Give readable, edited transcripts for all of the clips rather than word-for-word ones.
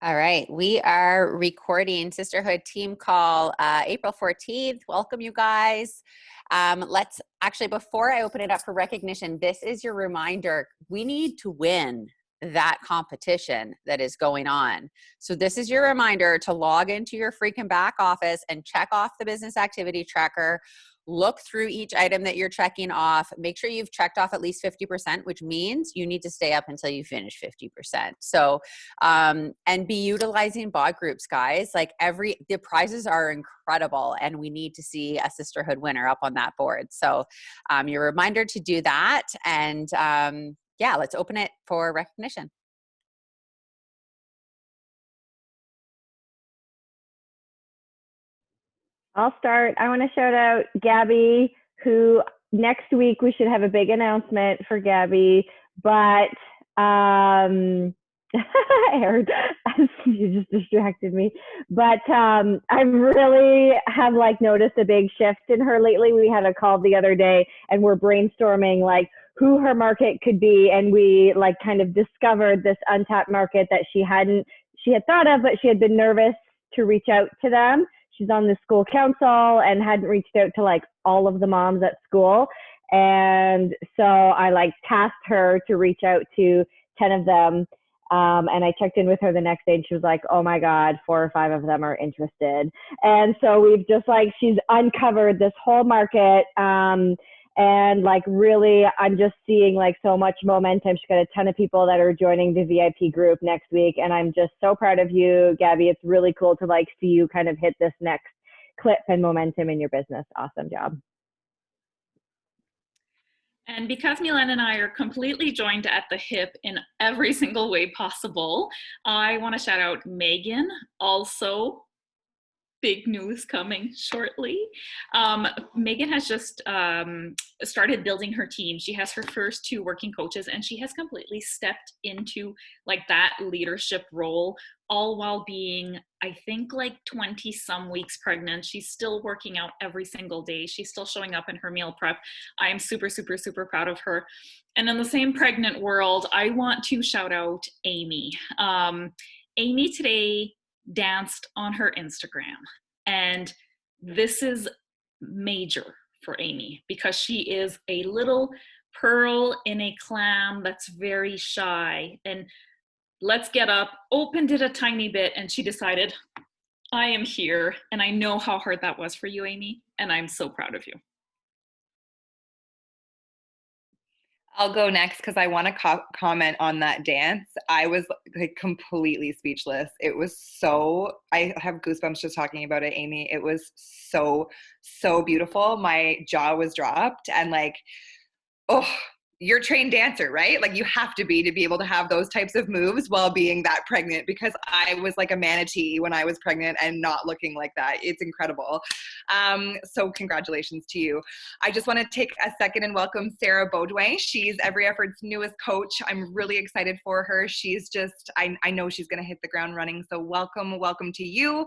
All right, we are recording Sisterhood Team Call April 14th. Welcome, you guys. Let's actually, before I open it up for recognition, this is your reminder. We need to win that competition that is going on. So this is your reminder to log into your freaking back office and check off the business activity tracker. Look through each item that you're checking off. Make sure you've checked off at least 50%, which means you need to stay up until you finish 50%. So, and be utilizing bot groups, guys. Like the prizes are incredible, and we need to see a sisterhood winner up on that board. So, your reminder to do that. And yeah, let's open it for recognition. I'll start. I want to shout out Gabby, who next week we should have a big announcement for Gabby, but I heard you just distracted me. But I really have noticed a big shift in her lately. We had a call the other day and we're brainstorming who her market could be, and we kind of discovered this untapped market that she had thought of, but she had been nervous to reach out to them. She's on the school council and hadn't reached out to all of the moms at school. And so I tasked her to reach out to 10 of them. And I checked in with her the next day and she was like, oh my God, 4 or 5 of them are interested. And so we've just she's uncovered this whole market. And really, I'm just seeing so much momentum. She's got a ton of people that are joining the VIP group next week. And I'm just so proud of you, Gabby. It's really cool to see you kind of hit this next clip and momentum in your business. Awesome job. And because Milan and I are completely joined at the hip in every single way possible, I want to shout out Megan, also big news coming shortly. Megan has just started building her team. She has her first 2 working coaches, and she has completely stepped into that leadership role, all while being, I think, 20 some weeks pregnant. She's still working out every single day. She's still showing up in her meal prep. I am super, super, super proud of her. And in the same pregnant world, I want to shout out Amy. Amy today danced on her Instagram, and this is major for Amy because she is a little pearl in a clam that's very shy, and Let's Get Up opened it a tiny bit and she decided, I am here. And I know how hard that was for you, Amy, and I'm so proud of you. I'll go next because I want to comment on that dance. I was completely speechless. It was I have goosebumps just talking about it, Amy. It was so, so beautiful. My jaw was dropped and you're a trained dancer, right? You have to be able to have those types of moves while being that pregnant, because I was like a manatee when I was pregnant and not looking like that. It's incredible. So congratulations to you. I just want to take a second and welcome Sarah Baudouin. She's Every Effort's newest coach. I'm really excited for her. She's just, I know she's going to hit the ground running. So welcome to you.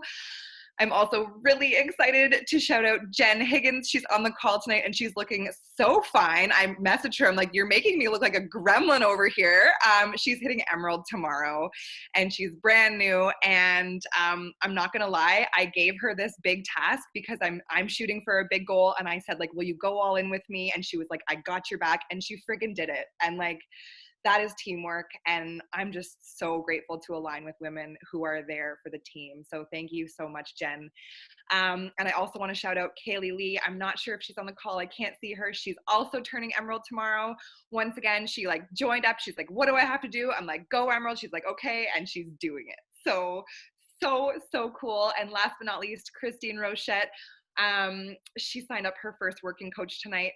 I'm also really excited to shout out Jen Higgins. She's on the call tonight and she's looking so fine. I messaged her. I'm like, you're making me look like a gremlin over here. She's hitting Emerald tomorrow and she's brand new. And I'm not going to lie. I gave her this big task because I'm shooting for a big goal. And I said, will you go all in with me? And she was like, I got your back. And she friggin' did it. And that is teamwork, and I'm just so grateful to align with women who are there for the team. So thank you so much, Jen. And I also want to shout out Kaylie Lee. I'm not sure if she's on the call. I can't see her. She's also turning Emerald tomorrow. Once again, she joined up. She's like, what do I have to do? I'm like, go Emerald. She's like, okay, and she's doing it. So cool. And last but not least, Christine Rochette. She signed up her first working coach tonight.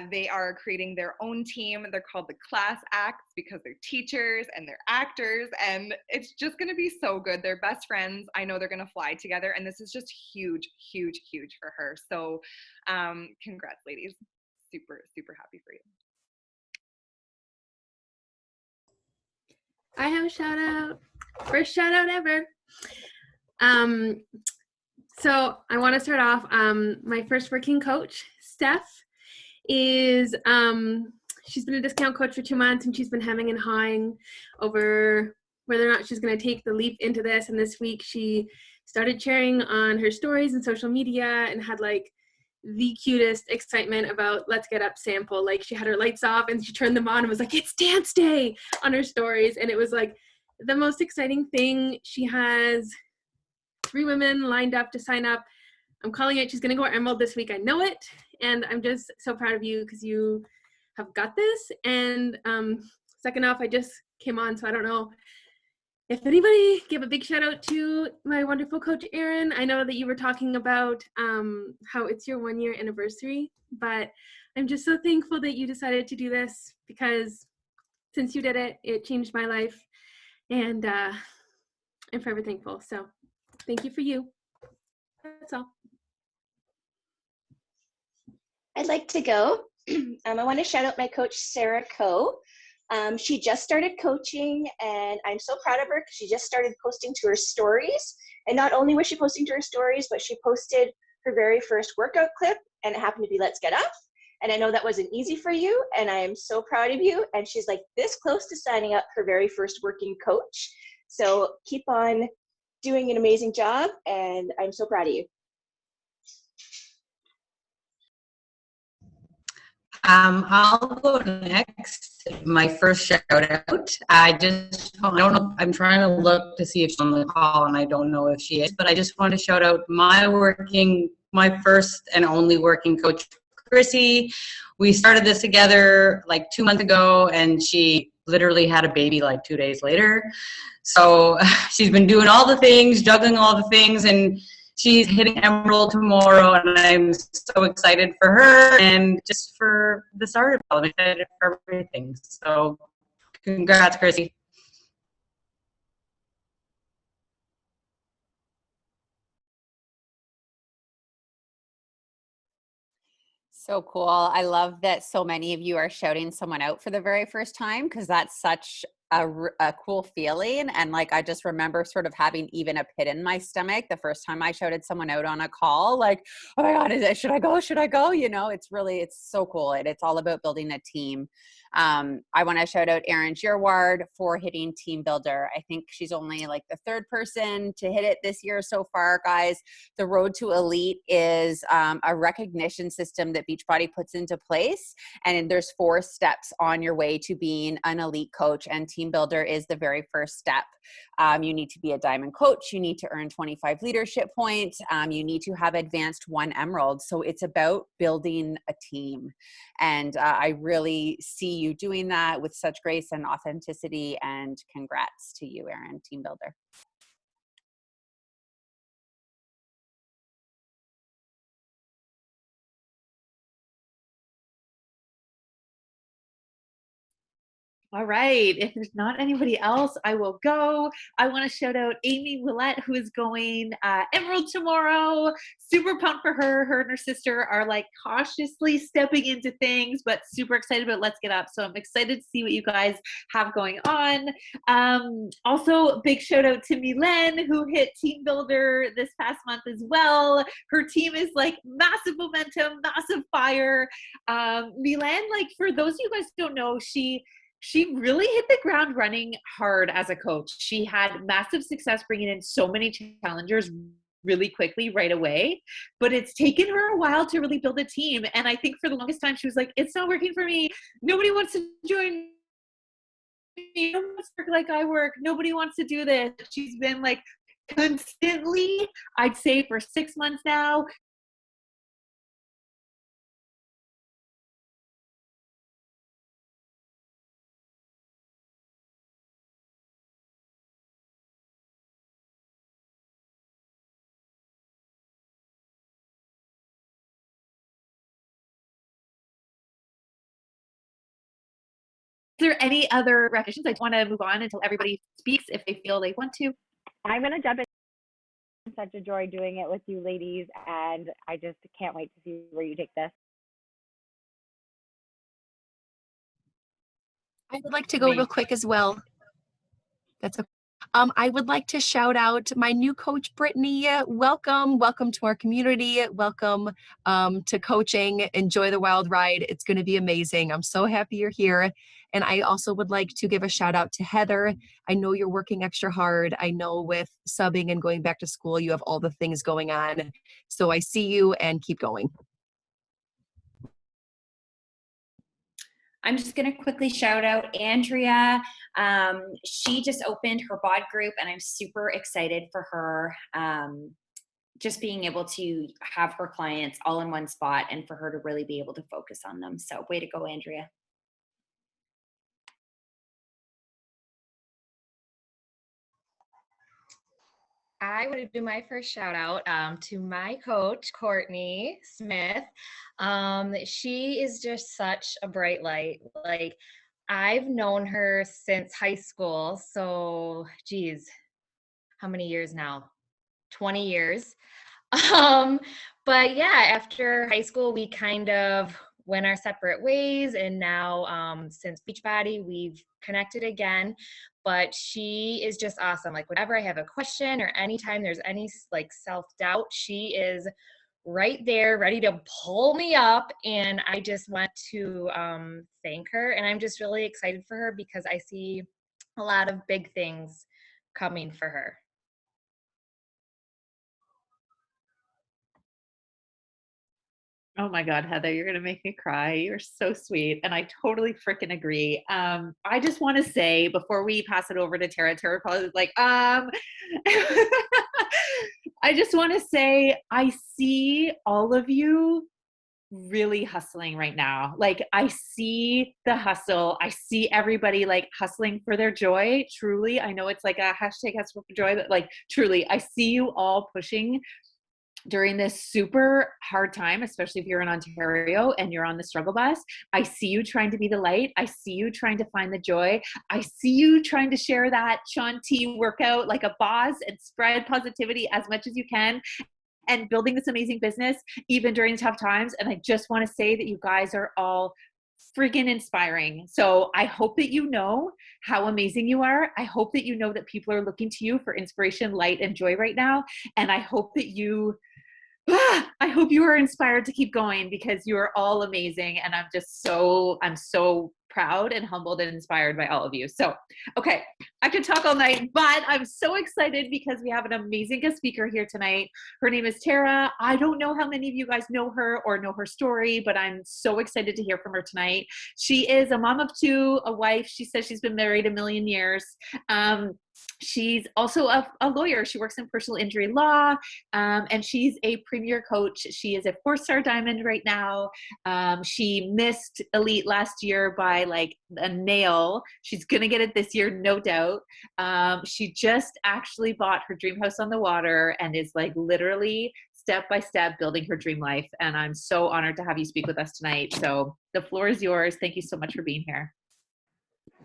They are creating their own team. They're called the Class Acts because they're teachers and they're actors, and it's just going to be so good. They're best friends. I know they're going to fly together, and this is just huge, huge, huge for her. So congrats, ladies. Super, super happy for you. I have a shout out. First shout out ever. So I want to start off, my first working coach, Steph, is she's been a discount coach for 2 months, and she's been hemming and hawing over whether or not she's going to take the leap into this. And this week she started sharing on her stories and social media and had like the cutest excitement about Let's Get Up sample. Like she had her lights off and she turned them on and was like, it's dance day on her stories. And it was like the most exciting thing. She has 3 women lined up to sign up. I'm calling it, she's going to go Emerald this week. I know it. And I'm just so proud of you because you have got this. And second off, I just came on, so I don't know if anybody give a big shout out to my wonderful coach, Erin. I know that you were talking about how it's your 1-year anniversary, but I'm just so thankful that you decided to do this because since you did it, it changed my life. And I'm forever thankful. So thank you for you. That's all. I'd like to go. I want to shout out my coach, Sarah Coe. She just started coaching, and I'm so proud of her because she just started posting to her stories. And not only was she posting to her stories, but she posted her very first workout clip, and it happened to be Let's Get Up. And I know that wasn't easy for you, and I am so proud of you. And she's like this close to signing up her very first working coach. So keep on doing an amazing job, and I'm so proud of you. I'll go next. My first shout out. I don't know. I'm trying to look to see if she's on the call, and I don't know if she is. But I just want to shout out my first and only working coach, Chrissy. We started this together like 2 months ago, and she literally had a baby like 2 days later. So she's been doing all the things, juggling all the things, and she's hitting Emerald tomorrow, and I'm so excited for her and just for the start of it. I'm excited for everything. So congrats, Chrissy. So cool. I love that so many of you are shouting someone out for the very first time because that's such a cool feeling. And like, I just remember sort of having even a pit in my stomach the first time I shouted someone out on a call, like, oh my God, should I go? Should I go? You know, it's so cool. It's all about building a team. I want to shout out Erin Girouard for hitting Team Builder. I think she's only like the 3rd person to hit it this year so far, guys. The Road to Elite is a recognition system that Beachbody puts into place. And there's 4 steps on your way to being an elite coach. And Team Builder is the very first step. You need to be a diamond coach. You need to earn 25 leadership points. You need to have advanced 1 emerald. So it's about building a team. And I really see you doing that with such grace and authenticity, and congrats to you, Erin, Team Builder. All right. If there's not anybody else, I will go. I want to shout out Amy Willette, who is going Emerald tomorrow. Super pumped for her. Her and her sister are like cautiously stepping into things, but super excited about Let's Get Up. So I'm excited to see what you guys have going on. Also, big shout out to Milen, who hit Team Builder this past month as well. Her team is like massive momentum, massive fire. Milen, like for those of you guys who don't know, she really hit the ground running hard as a coach. She had massive success bringing in so many challengers really quickly right away, but it's taken her a while to really build a team. And I think for the longest time, she was like, it's not working for me. Nobody wants to join me. No one wants to work like I work. Nobody wants to do this. She's been like constantly, I'd say for 6 months now, is there any other recognitions? I want to move on until everybody speaks if they feel they want to. I'm going to jump in. Such a joy doing it with you ladies, and I just can't wait to see where you take this. I would like to go real quick as well. That's okay. I would like to shout out my new coach, Brittany. Welcome to our community. Welcome to coaching. Enjoy the wild ride. It's going to be amazing. I'm so happy you're here. And I also would like to give a shout out to Heather. I know you're working extra hard. I know with subbing and going back to school, you have all the things going on. So I see you and keep going. I'm just going to quickly shout out Andrea. She just opened her bod group, and I'm super excited for her. Just being able to have her clients all in one spot and for her to really be able to focus on them. So way to go, Andrea. I want to do my first shout out to my coach, Courtney Smith. She is just such a bright light. Like, I've known her since high school. So, geez, how many years now? 20 years. But yeah, after high school, we kind of went our separate ways. And now, since Beachbody, we've connected again. But she is just awesome. Like, whenever I have a question or anytime there's any like self-doubt, she is right there ready to pull me up. And I just want to thank her. And I'm just really excited for her because I see a lot of big things coming for her. Oh my God, Heather, you're going to make me cry. You're so sweet. And I totally freaking agree. I just want to say before we pass it over to Tara probably is like, I just want to say, I see all of you really hustling right now. Like, I see the hustle. I see everybody like hustling for their joy. Truly. I know it's like a hashtag hustle for joy, but like truly, I see you all pushing during this super hard time, especially if you're in Ontario and you're on the struggle bus. I see you trying to be the light. I see you trying to find the joy. I see you trying to share that Shanti workout like a boss and spread positivity as much as you can and building this amazing business even during tough times. And I just want to say that you guys are all freaking inspiring. So I hope that you know how amazing you are. I hope that you know that people are looking to you for inspiration, light, and joy right now. And I hope that you are inspired to keep going because you are all amazing. And I'm so proud and humbled and inspired by all of you. So, okay, I could talk all night, but I'm so excited because we have an amazing guest speaker here tonight. Her name is Tara. I don't know how many of you guys know her or know her story, but I'm so excited to hear from her tonight. She is a mom of two, a wife. She says she's been married a million years. She's also a lawyer. She works in personal injury law, and she's a premier coach. She is a 4-star diamond right now. She missed elite last year by like a nail. She's going to get it this year, no doubt. She just actually bought her dream house on the water and is like literally step by step building her dream life. And I'm so honored to have you speak with us tonight. So the floor is yours. Thank you so much for being here.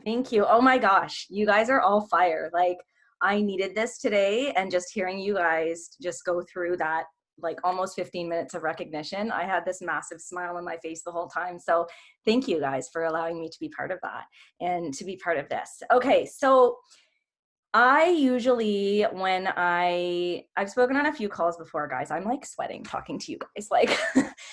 Thank you. Oh my gosh, you guys are all fire. Like, I needed this today, and just hearing you guys just go through that, like almost 15 minutes of recognition, I had this massive smile on my face the whole time. So thank you guys for allowing me to be part of that and to be part of this. Okay, so I usually, when I've spoken on a few calls before, guys, I'm like sweating talking to you guys. Like,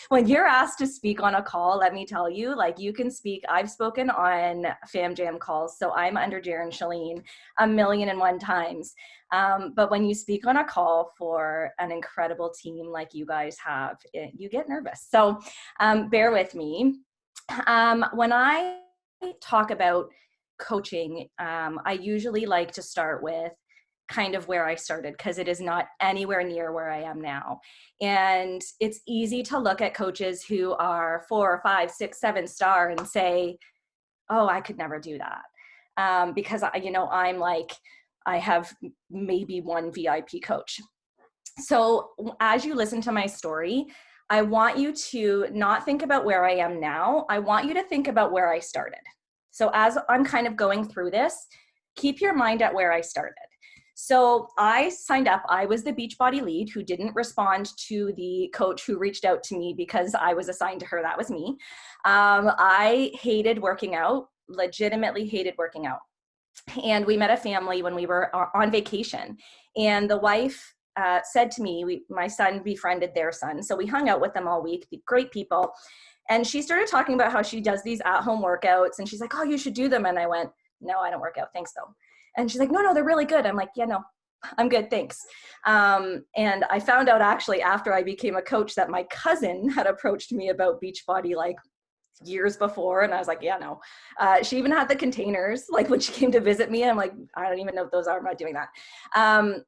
when you're asked to speak on a call, let me tell you, like, you can speak. I've spoken on Fam Jam calls, so I'm under Jaron Shalene 1,000,001 times. But when you speak on a call for an incredible team like you guys have, you get nervous. So bear with me. When I talk about coaching, I usually like to start with kind of where I started because it is not anywhere near where I am now. And it's easy to look at coaches who are 4, 5, 6, 7-star and say, oh, I could never do that. Because, I'm like, I have maybe one VIP coach. So as you listen to my story, I want you to not think about where I am now. I want you to think about where I started. So as I'm kind of going through this, keep your mind at where I started. So I signed up. I was the Beachbody lead who didn't respond to the coach who reached out to me because I was assigned to her. That was me. I hated working out, legitimately hated working out. And we met a family when we were on vacation. And the wife said to me, my son befriended their son. So we hung out with them all week, great people. And she started talking about how she does these at-home workouts. And she's like, oh, you should do them. And I went, no, I don't work out. Thanks, though. And she's like, no, they're really good. I'm like, yeah, no, I'm good. Thanks. And I found out actually after I became a coach that my cousin had approached me about Beachbody like years before. And I was like, yeah, no. She even had the containers, like when she came to visit me. I'm like, I don't even know what those are. I'm not doing that.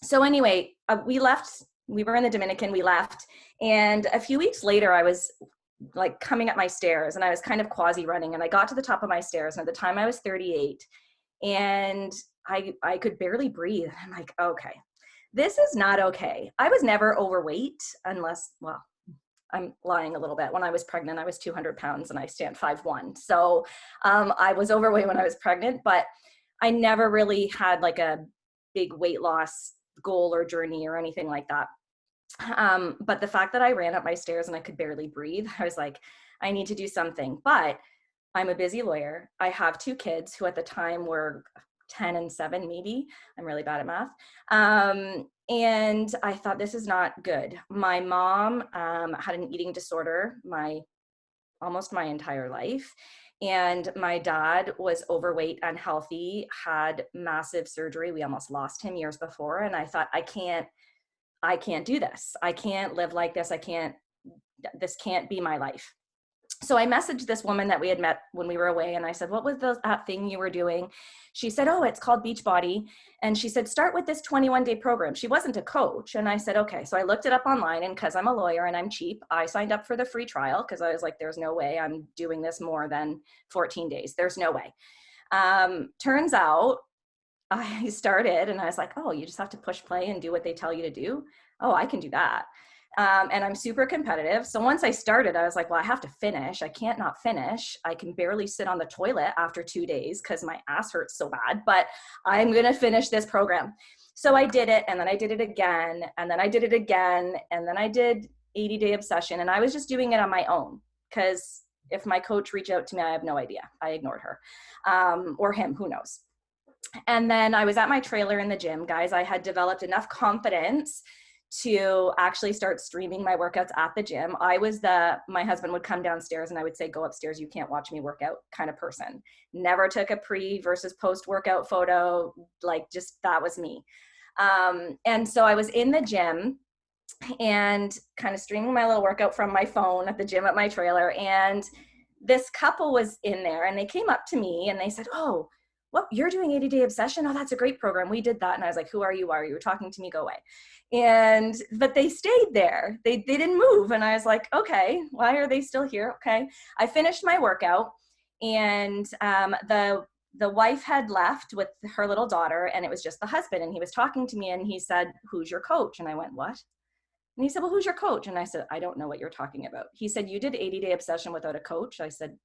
So anyway, we left. We were in the Dominican. We left. And a few weeks later, I was like coming up my stairs and I was kind of quasi running, and I got to the top of my stairs, and at the time I was 38 and I could barely breathe. I'm like, okay, this is not okay. I was never overweight unless, well, I'm lying a little bit. When I was pregnant, I was 200 pounds and I stand 5'1". So I was overweight when I was pregnant, but I never really had like a big weight loss goal or journey or anything like that. But the fact that I ran up my stairs and I could barely breathe, I was like, I need to do something. But I'm a busy lawyer. I have 2 kids who at the time were 10 and 7, maybe. I'm really bad at math. And I thought, this is not good. My mom had an eating disorder almost my entire life. And my dad was overweight, unhealthy, had massive surgery. We almost lost him years before. And I thought, I can't do this. I can't live like this. This can't be my life. So I messaged this woman that we had met when we were away. And I said, what was that thing you were doing? She said, oh, it's called Beachbody. And she said, start with this 21-day program. She wasn't a coach. And I said, okay. So I looked it up online, and because I'm a lawyer and I'm cheap, I signed up for the free trial because I was like, there's no way I'm doing this more than 14 days. There's no way. Turns out I started and I was like, oh, you just have to push play and do what they tell you to do. Oh, I can do that. And I'm super competitive. So once I started, I was like, well, I have to finish. I can't not finish. I can barely sit on the toilet after 2 days because my ass hurts so bad, but I'm going to finish this program. So I did it, and then I did it again, and then I did it again, and then I did 80-Day Obsession, and I was just doing it on my own because if my coach reached out to me, I have no idea. I ignored her or him, who knows. And then I was at my trailer in the gym, guys. I had developed enough confidence to actually start streaming my workouts at the gym. My husband would come downstairs and I would say, go upstairs, you can't watch me work out kind of person. Never took a pre versus post workout photo. Like just, that was me. And so I was in the gym and kind of streaming my little workout from my phone at the gym at my trailer. And this couple was in there and they came up to me and they said, oh, what, you're doing 80-Day Obsession? Oh, that's a great program. We did that. And I was like, who are you? Why are you talking to me? Go away. But they stayed there. They didn't move. And I was like, okay, why are they still here? Okay. I finished my workout, and the wife had left with her little daughter, and it was just the husband. And he was talking to me and he said, who's your coach? And I went, what? And he said, well, who's your coach? And I said, I don't know what you're talking about. He said, you did 80-Day Obsession without a coach? I said,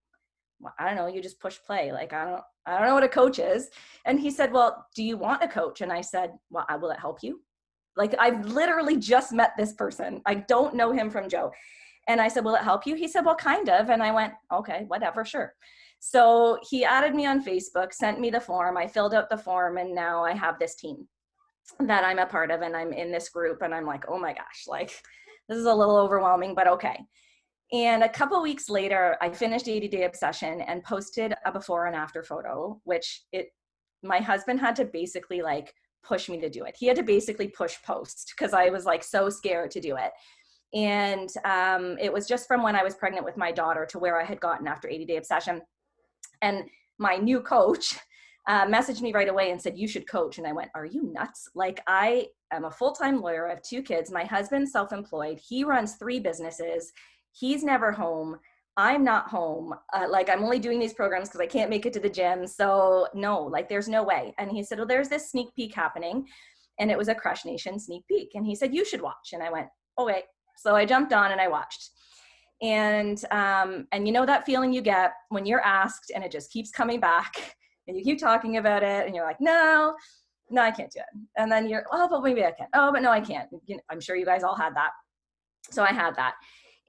well, I don't know. You just push play. Like, I don't know what a coach is. And he said, well, do you want a coach? And I said, well, will it help you? Like, I've literally just met this person. I don't know him from Joe. And I said, will it help you? He said, well, kind of. And I went, okay, whatever, sure. So he added me on Facebook, sent me the form. I filled out the form, and now I have this team that I'm a part of, and I'm in this group, and I'm like, oh my gosh, like, this is a little overwhelming, but okay. And a couple weeks later, I finished 80-Day Obsession and posted a before and after photo, which my husband had to basically like push me to do it. He had to basically push post because I was like so scared to do it. And it was just from when I was pregnant with my daughter to where I had gotten after 80-Day Obsession. And my new coach messaged me right away and said, you should coach. And I went, are you nuts? Like, I am a full-time lawyer. I have 2 kids. My husband's self-employed. He runs 3 businesses. He's never home. I'm not home. Like, I'm only doing these programs because I can't make it to the gym. So no, like, there's no way. And he said, well, there's this sneak peek happening. And it was a Crush Nation sneak peek. And he said, you should watch. And I went, okay. So I jumped on and I watched. And you know that feeling you get when you're asked and it just keeps coming back and you keep talking about it and you're like, no, I can't do it. And then you're, oh, but maybe I can. Oh, but no, I can't. I'm sure you guys all had that. So I had that.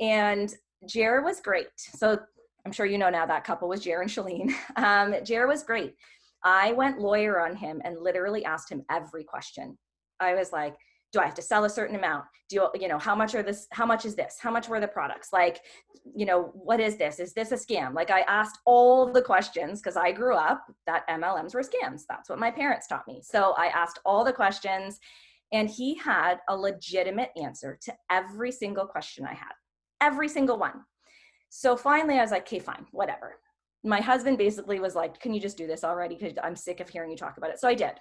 And Jer was great. So I'm sure you know now that couple was Jer and Shalene. Jer was great. I went lawyer on him and literally asked him every question. I was like, do I have to sell a certain amount? How much is this? How much were the products? Like, what is this? Is this a scam? Like, I asked all the questions because I grew up that MLMs were scams. That's what my parents taught me. So I asked all the questions, and he had a legitimate answer to every single question I had, every single one. So finally I was like, okay, fine, whatever. My husband basically was like, can you just do this already? Because I'm sick of hearing you talk about it. So I did.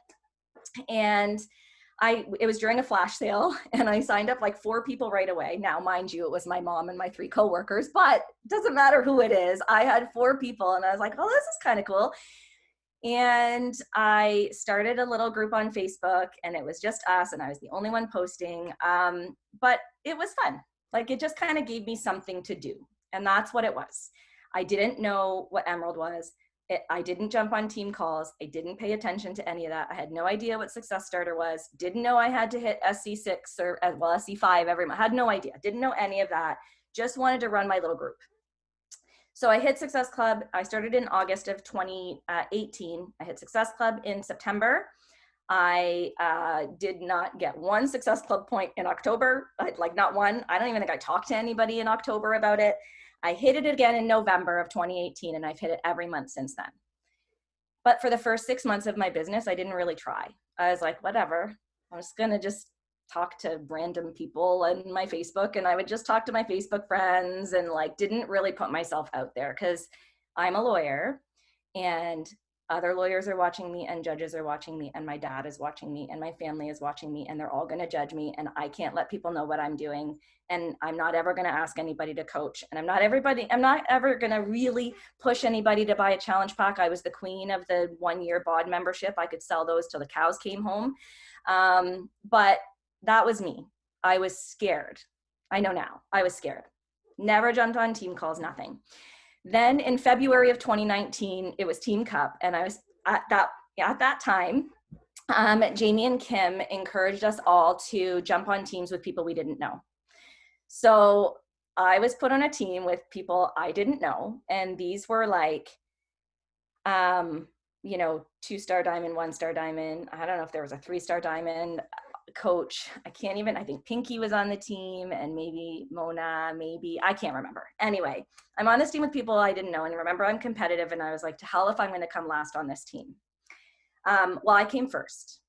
And it was during a flash sale, and I signed up like 4 people right away. Now, mind you, it was my mom and my 3 coworkers, but it doesn't matter who it is. I had 4 people, and I was like, oh, this is kind of cool. And I started a little group on Facebook, and it was just us, and I was the only one posting. But it was fun. Like, it just kind of gave me something to do. And that's what it was. I didn't know what Emerald was. I didn't jump on team calls. I didn't pay attention to any of that. I had no idea what Success Starter was. Didn't know I had to hit SC6 or SC5 every month. Had no idea. Didn't know any of that. Just wanted to run my little group. So I hit Success Club. I started in August of 2018. I hit Success Club in September. I did not get 1 Success Club point in October, like not one. I don't even think I talked to anybody in October about it. I hit it again in November of 2018, and I've hit it every month since then. But for the first 6 months of my business, I didn't really try. I was like, whatever, I'm just gonna just talk to random people on my Facebook, and I would just talk to my Facebook friends, and like didn't really put myself out there because I'm a lawyer, and other lawyers are watching me, and judges are watching me, and my dad is watching me, and my family is watching me, and they're all going to judge me, and I can't let people know what I'm doing, and I'm not ever going to ask anybody to coach, and I'm not ever going to really push anybody to buy a challenge pack. I was the queen of the 1-year BOD membership. I could sell those till the cows came home. But that was me. I was scared. I know now. I was scared. Never jumped on team calls, nothing. Then in February of 2019, it was Team Cup, and I was at that time, Jamie and Kim encouraged us all to jump on teams with people we didn't know. So I was put on a team with people I didn't know, and these were like, 2-star diamond, 1-star diamond. I don't know if there was a 3-star diamond coach. I think Pinky was on the team, and maybe Mona, I can't remember. Anyway, I'm on this team with people I didn't know, and remember, I'm competitive, and I was like, to hell if I'm going to come last on this team. Well, I came first.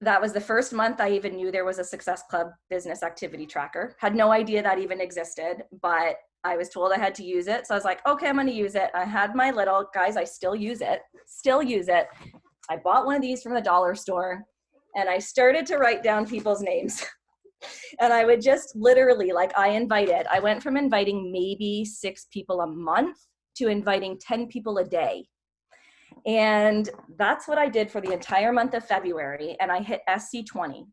That was the first month I even knew there was a Success Club business activity tracker. Had no idea that even existed, but I was told I had to use it. So I was like, okay, I'm going to use it. I had my little, guys, I still use it. I bought one of these from the dollar store, and I started to write down people's names. And I would just literally, I went from inviting maybe 6 people a month to inviting 10 people a day. And that's what I did for the entire month of February. And I hit SC20.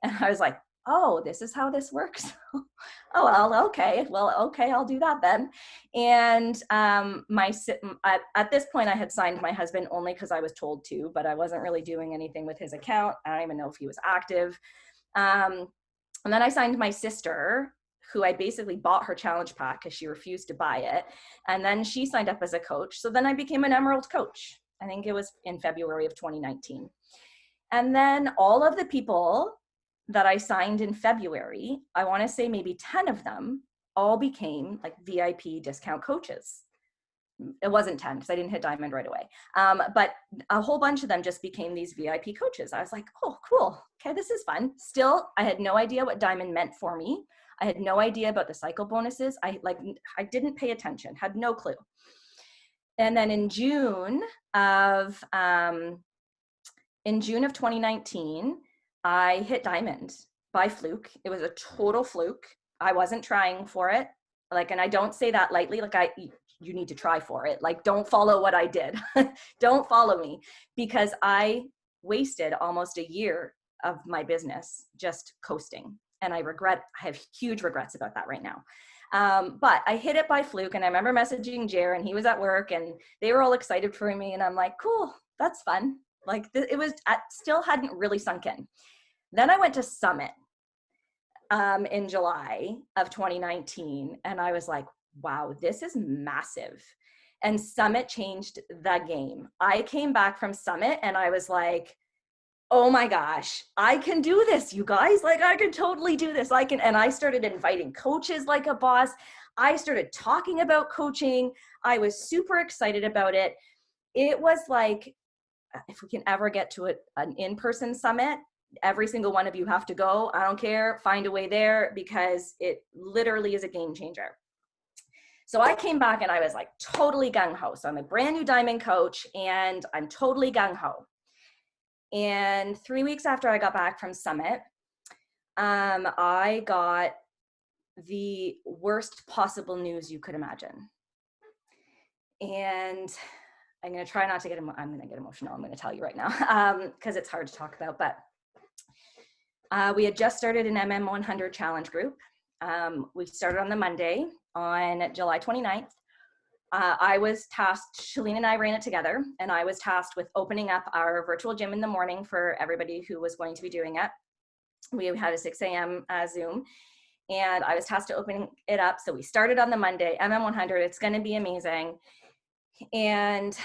And I was like, oh, this is how this works. Oh, well, okay. I'll do that then. And at this point, I had signed my husband only because I was told to, but I wasn't really doing anything with his account. I don't even know if he was active. And then I signed my sister, who I basically bought her challenge pack because she refused to buy it. And then she signed up as a coach. So then I became an Emerald coach. I think it was in February of 2019. And then all of the people that I signed in February, I want to say maybe 10 of them all became like VIP discount coaches. It wasn't 10 because I didn't hit diamond right away. But a whole bunch of them just became these VIP coaches. I was like, oh, cool. Okay, this is fun. Still, I had no idea what diamond meant for me. I had no idea about the cycle bonuses. I didn't pay attention, had no clue. And then in June of 2019, I hit diamond by fluke. It was a total fluke. I wasn't trying for it. And I don't say that lightly. You need to try for it. Don't follow what I did. Don't follow me, because I wasted almost a year of my business just coasting. And I have huge regrets about that right now. But I hit it by fluke, and I remember messaging Jer, and he was at work, and they were all excited for me. And I'm like, cool, that's fun. Still hadn't really sunk in. Then I went to Summit in July of 2019, and I was like, wow, this is massive. And Summit changed the game. I came back from Summit and I was like, oh my gosh, I can do this, you guys. Like, I can totally do this. And I started inviting coaches like a boss. I started talking about coaching. I was super excited about it. It was like, if we can ever get to an in-person summit, every single one of you have to go. I don't care, find a way there, because it literally is a game changer. So I came back and I was like totally gung-ho. So I'm a brand new diamond coach and I'm totally gung-ho. And 3 weeks after I got back from Summit, I got the worst possible news you could imagine. And I'm going to try not to get I'm going to get emotional. I'm going to tell you right now, because it's hard to talk about. But we had just started an MM100 challenge group. We started on the Monday on July 29th. I was tasked, Shalene and I ran it together, and I was tasked with opening up our virtual gym in the morning for everybody who was going to be doing it. We had a 6 a.m. Zoom, and I was tasked to open it up. So we started on the Monday, MM100. It's going to be amazing. And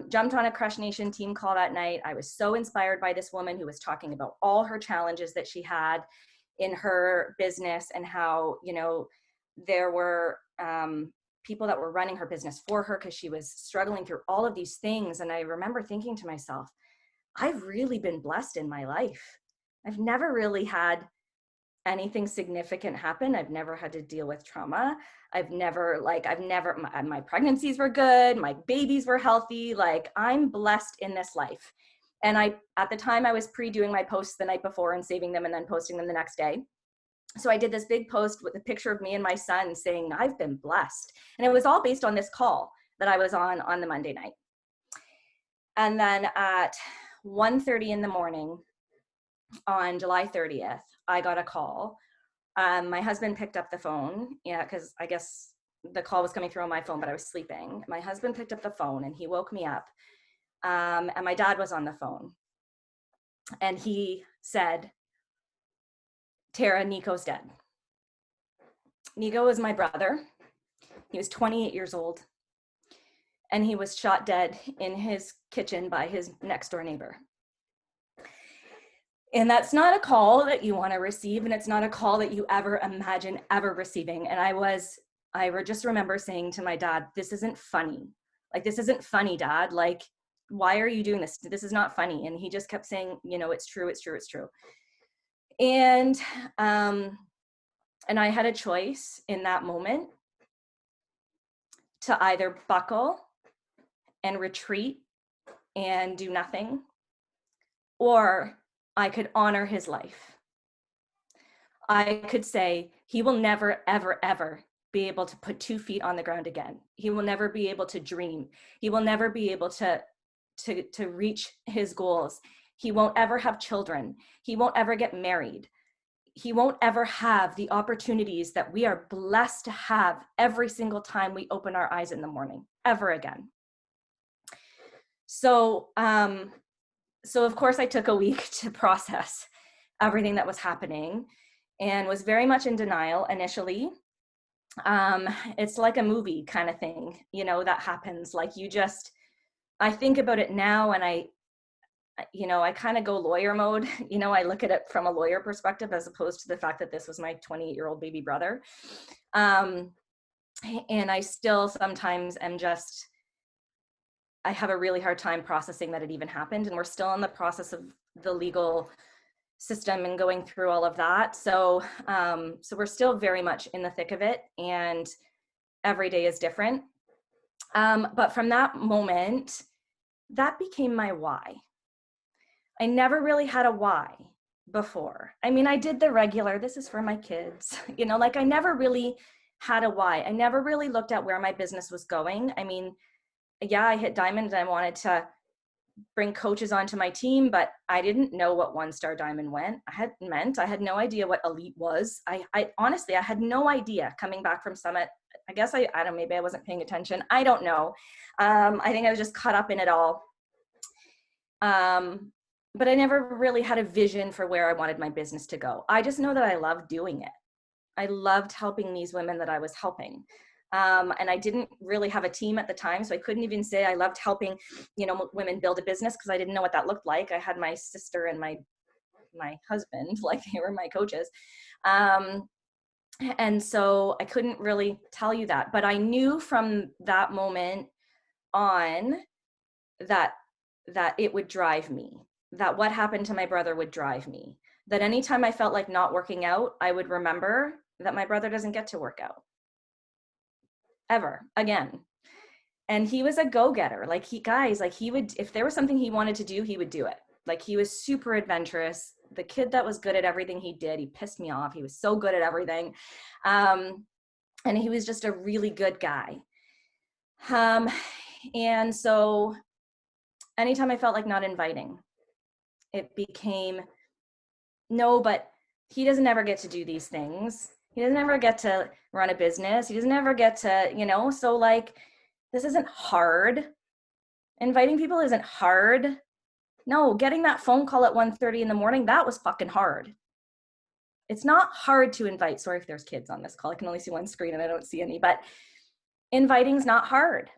jumped on a Crush Nation team call that night. I was so inspired by this woman who was talking about all her challenges that she had in her business, and how, you know, there were people that were running her business for her because she was struggling through all of these things. And I remember thinking to myself, I've really been blessed in my life. I've never really had anything significant happen. I've never had to deal with trauma. My pregnancies were good. My babies were healthy. Like, I'm blessed in this life. And at the time I was pre-doing my posts the night before and saving them and then posting them the next day. So I did this big post with a picture of me and my son saying, I've been blessed. And it was all based on this call that I was on the Monday night. And then at 1:30 in the morning on July 30th, I got a call. My husband picked up the phone, because I guess the call was coming through on my phone, but I was sleeping. My husband picked up the phone and he woke me up. And my dad was on the phone. And he said, Tara, Nico's dead. Nico was my brother. He was 28 years old. And he was shot dead in his kitchen by his next door neighbor. And that's not a call that you want to receive. And it's not a call that you ever imagine ever receiving. And I just remember saying to my dad, this isn't funny. Like, this isn't funny, Dad. Like, why are you doing this? This is not funny. And he just kept saying, you know, it's true, it's true, it's true. And I had a choice in that moment to either buckle and retreat and do nothing, or I could honor his life. I could say, he will never, ever, ever be able to put 2 feet on the ground again. He will never be able to dream. He will never be able to reach his goals. He won't ever have children. He won't ever get married. He won't ever have the opportunities that we are blessed to have every single time we open our eyes in the morning, ever again. So of course I took a week to process everything that was happening and was very much in denial initially. It's like a movie kind of thing, you know, that happens. Like, I think about it now and I kind of go lawyer mode. You know, I look at it from a lawyer perspective as opposed to the fact that this was my 28-year-old baby brother. And I still sometimes I have a really hard time processing that it even happened. And we're still in the process of the legal system and going through all of that. So we're still very much in the thick of it, and every day is different. But from that moment, that became my why. I never really had a why before. I mean, I did the regular, this is for my kids, you know, like, I never really had a why. I never really looked at where my business was going. I mean, yeah, I hit diamond and I wanted to bring coaches onto my team, but I didn't know what 1-star diamond I had no idea what elite was. I honestly, I had no idea coming back from Summit. I guess I don't know, maybe I wasn't paying attention. I don't know. I think I was just caught up in it all. But I never really had a vision for where I wanted my business to go. I just know that I loved doing it. I loved helping these women that I was helping. And I didn't really have a team at the time, so I couldn't even say I loved helping, women build a business, because I didn't know what that looked like. I had my sister and my husband, like they were my coaches. And so I couldn't really tell you that, but I knew from that moment on that it would drive me, that what happened to my brother would drive me, that anytime I felt like not working out, I would remember that my brother doesn't get to work out ever again. And he was a go-getter. Like he would, if there was something he wanted to do, he would do it. Like he was super adventurous. The kid that was good at everything he did. He pissed me off. He was so good at everything. And he was just a really good guy. And so anytime I felt like not inviting, it became, no, but he doesn't ever get to do these things. He doesn't ever get to run a business. He doesn't ever get to, so like, this isn't hard. Inviting people isn't hard. No, getting that phone call at 1:30 in the morning, that was fucking hard. It's not hard to invite. Sorry if there's kids on this call. I can only see one screen and I don't see any, but inviting's not hard.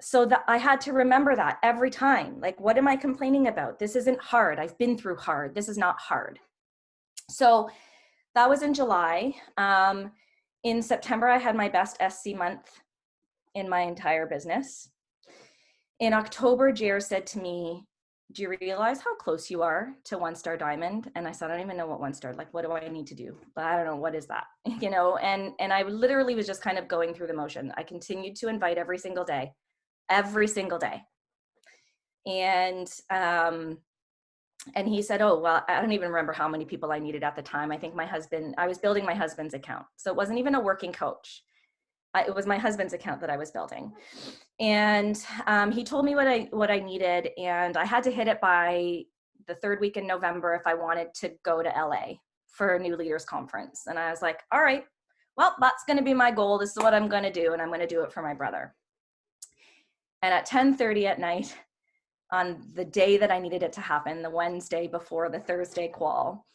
So that I had to remember that every time. Like, what am I complaining about? This isn't hard. I've been through hard. This is not hard. So that was in July. In September, I had my best SC month in my entire business. In October, Jer said to me, do you realize how close you are to 1-star diamond? And I said, I don't even know what 1-star, like, what do I need to do? But I don't know, what is that? And I literally was just kind of going through the motion. I continued to invite every single day. And he said, oh, well, I don't even remember how many people I needed at the time. I think I was building my husband's account. So it wasn't even a working coach. It was my husband's account that I was building. And he told me what I needed, and I had to hit it by the 3rd week in November if I wanted to go to LA for a new leaders conference. And I was like, all right, well, that's going to be my goal. This is what I'm going to do, and I'm going to do it for my brother. And at 10:30 at night, on the day that I needed it to happen, the Wednesday before the Thursday qual,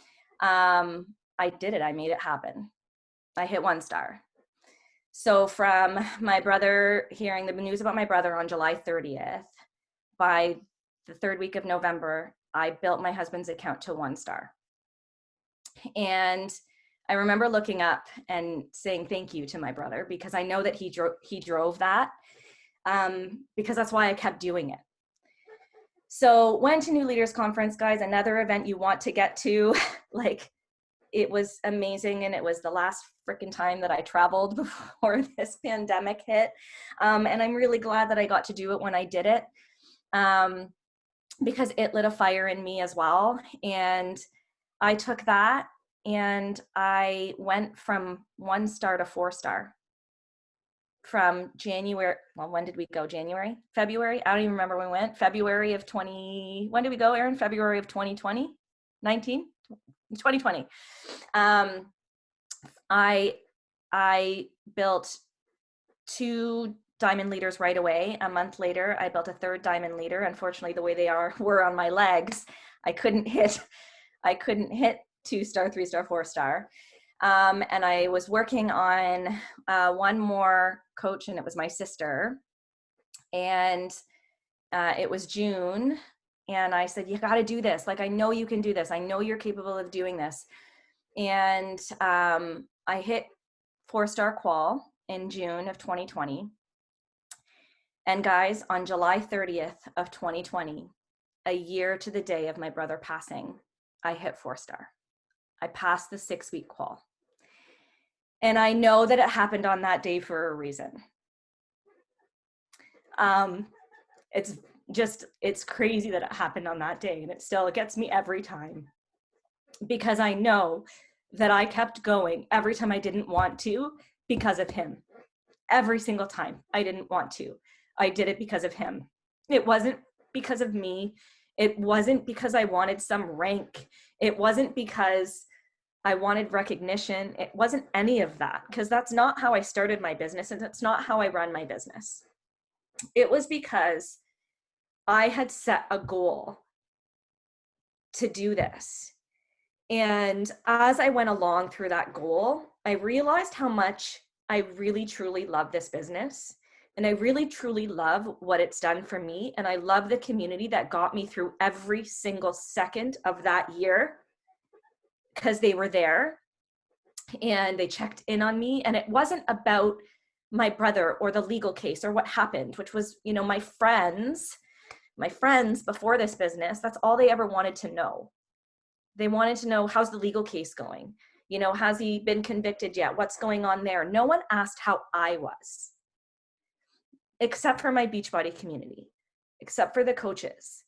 I did it. I made it happen. I hit 1-star. So from my brother, hearing the news about my brother on July 30th, by the 3rd week of November, I built my husband's account to 1-star. And I remember looking up and saying thank you to my brother, because I know that he drove that, because that's why I kept doing it. So went to New Leaders Conference, guys, another event you want to get to. Like, it was amazing, and it was the last freaking time that I traveled before this pandemic hit. And I'm really glad that I got to do it when I did it, because it lit a fire in me as well. And I took that and I went from 1-star to 4-star. From January, well, when did we go? January? February? I don't even remember when we went. February of when did we go, Erin? February of 2020? 2020. I built 2 diamond leaders right away. A month later, I built a 3rd diamond leader. Unfortunately, the way they were on my legs, I couldn't hit 2-star, 3-star, 4-star. And I was working on one more coach, and it was my sister. And it was June. And I said, you got to do this. Like, I know you can do this. I know you're capable of doing this. And I hit 4-star qual in June of 2020. And guys, on July 30th of 2020, a year to the day of my brother passing, I hit 4-star. I passed the 6-week qual. And I know that it happened on that day for a reason. It's crazy that it happened on that day, and it gets me every time, because I know that I kept going every time I didn't want to, because of him. Every single time I didn't want to, I did it because of him. It wasn't because of me. It wasn't because I wanted some rank. It wasn't because I wanted recognition. It wasn't any of that, because that's not how I started my business, and that's not how I run my business. It was because I had set a goal to do this. And as I went along through that goal, I realized how much I really truly love this business, and I really truly love what it's done for me. And I love the community that got me through every single second of that year, because they were there and they checked in on me. And it wasn't about my brother or the legal case or what happened, which was, you know, my friends before this business, that's all they ever wanted to know. They wanted to know, how's the legal case going? You know, has he been convicted yet? What's going on there? No one asked how I was, except for my Beachbody community, except for the coaches,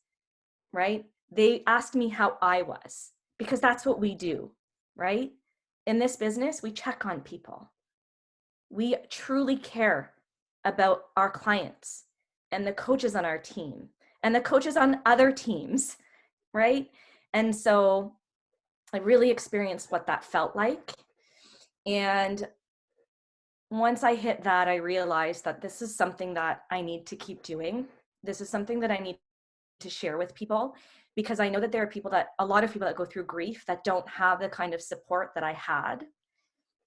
right? They asked me how I was, because that's what we do, right? In this business, we check on people. We truly care about our clients and the coaches on our team and the coaches on other teams, right? And so I really experienced what that felt like. And once I hit that, I realized that this is something that I need to keep doing. This is something that I need to share with people, because I know that there are a lot of people that go through grief that don't have the kind of support that I had,